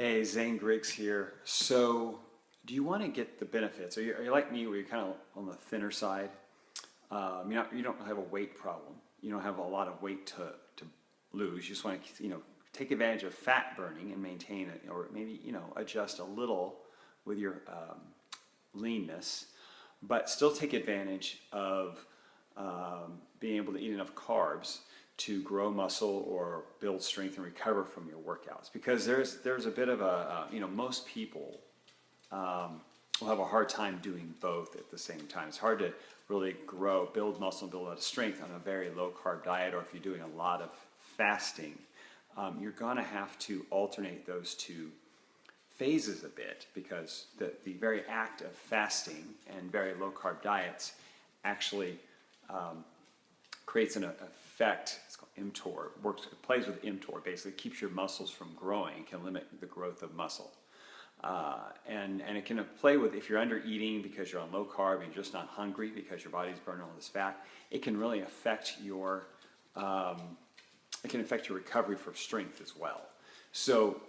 Hey, Zane Griggs here. So, do you want to get the benefits? Are you like me, where you're kind of on the thinner side? You don't have a weight problem. You don't have a lot of weight to lose. You just want to, take advantage of fat burning and maintain it, or maybe, adjust a little with your leanness, but still take advantage of being able to eat enough carbs to grow muscle or build strength and recover from your workouts. Because there's a bit of most people will have a hard time doing both at the same time. It's hard to really build muscle and build a lot of strength on a very low carb diet, or if you're doing a lot of fasting. You're gonna have to alternate those two phases a bit, because the very act of fasting and very low carb diets actually creates an effect. It's called mTOR. It plays with mTOR. Basically, keeps your muscles from growing. Can limit the growth of muscle, and it can play with, if you're under eating because you're on low carb and you're just not hungry because your body's burning all this fat. It can really affect your recovery for strength as well. So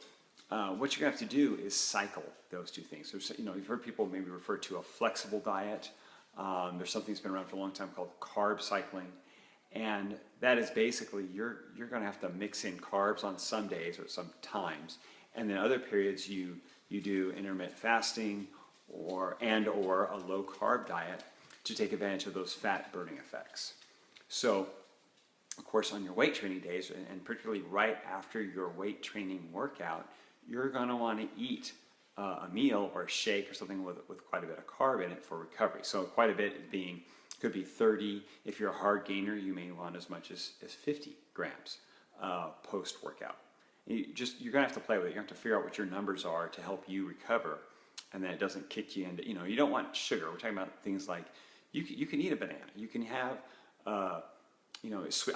what you're going to have to do is cycle those two things. So, you've heard people maybe refer to a flexible diet. There's something that's been around for a long time called carb cycling. And that is basically, you're going to have to mix in carbs on some days or some times. And then other periods you do intermittent fasting or a low carb diet to take advantage of those fat burning effects. So, of course, on your weight training days, and particularly right after your weight training workout, you're going to want to eat a meal or a shake or something with quite a bit of carb in it for recovery. So quite a bit could be 30. If you're a hard gainer, you may want as much as 50 grams post-workout. You're going to have to play with it. You have to figure out what your numbers are to help you recover, and then it doesn't kick you into, you don't want sugar. We're talking about things like, you can eat a banana. You can have, I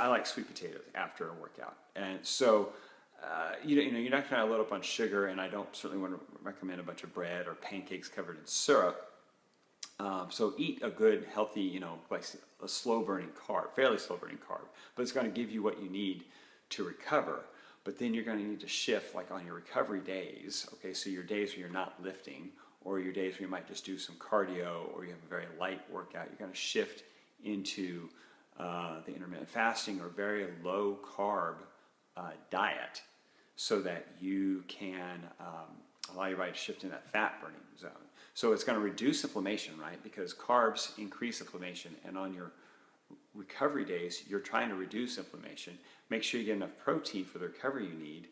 like sweet potatoes after a workout. And so, you're not going to load up on sugar, and I don't certainly want to recommend a bunch of bread or pancakes covered in syrup. So eat a good, healthy, like a slow-burning carb, fairly slow-burning carb, but it's going to give you what you need to recover. But then you're going to need to shift, like on your recovery days, okay, so your days where you're not lifting, or your days where you might just do some cardio, or you have a very light workout, you're going to shift into the intermittent fasting or very low carb diet, so that you can allow your body to shift in that fat burning zone. So it's going to reduce inflammation, right? Because carbs increase inflammation, and on your recovery days, you're trying to reduce inflammation. Make sure you get enough protein for the recovery you need,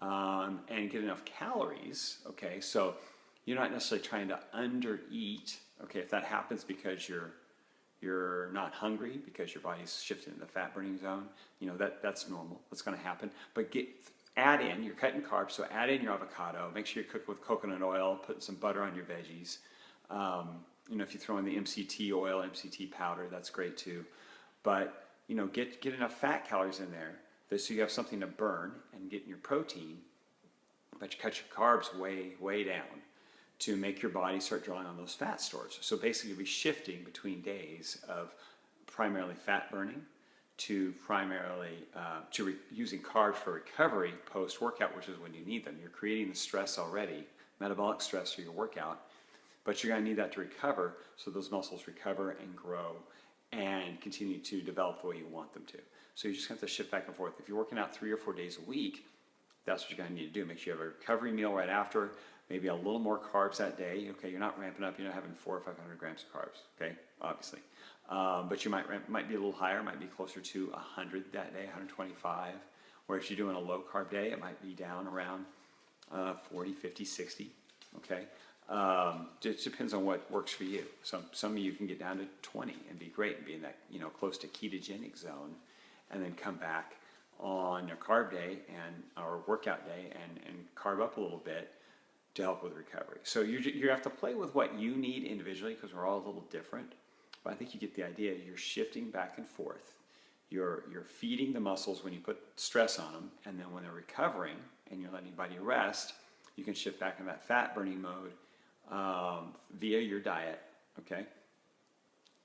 and get enough calories, okay? So you're not necessarily trying to under-eat, okay? If that happens because you're not hungry, because your body's shifting in the fat burning zone, that's normal. That's going to happen. But you're cutting carbs, so add in your avocado. Make sure you cook with coconut oil, put some butter on your veggies. If you throw in the MCT oil, MCT powder, that's great too. But, get enough fat calories in there so you have something to burn and get in your protein, but you cut your carbs way, way down to make your body start drawing on those fat stores. So basically you'll be shifting between days of primarily fat burning to primarily using carbs for recovery post-workout, which is when you need them. You're creating the stress already, metabolic stress for your workout, but you're going to need that to recover, so those muscles recover and grow and continue to develop the way you want them to. So you just have to shift back and forth. If you're working out 3 or 4 days a week, that's what you're going to need to do. Make sure you have a recovery meal right after, maybe a little more carbs that day. Okay, you're not ramping up, you're not having 400 or 500 grams of carbs, okay, obviously. But you might be a little higher, might be closer to 100 that day, 125. Where if you're doing a low carb day, it might be down around 40, 50, 60, okay? It depends on what works for you. Some of you can get down to 20 and be great and be in that, close to ketogenic zone, and then come back on your carb day or workout day and carb up a little bit to help with recovery. So you have to play with what you need individually, because we're all a little different. But I think you get the idea. You're shifting back and forth. You're feeding the muscles when you put stress on them, and then when they're recovering and you're letting your body rest, you can shift back in that fat burning mode via your diet, okay?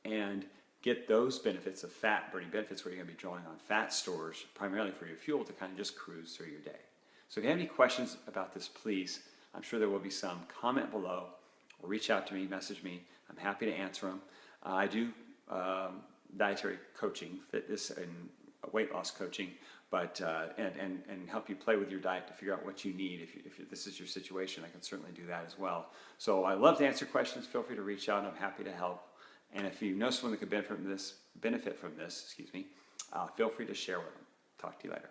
And get those benefits of fat burning benefits, where you're going to be drawing on fat stores primarily for your fuel to kind of just cruise through your day. So if you have any questions about this, please, I'm sure there will be some, comment below or reach out to me, message me. I'm happy to answer them. I do dietary coaching, fitness and weight loss coaching, but and help you play with your diet to figure out what you need. If this is your situation, I can certainly do that as well. So I love to answer questions. Feel free to reach out. I'm happy to help. And if you know someone that could benefit from this, feel free to share with them. Talk to you later.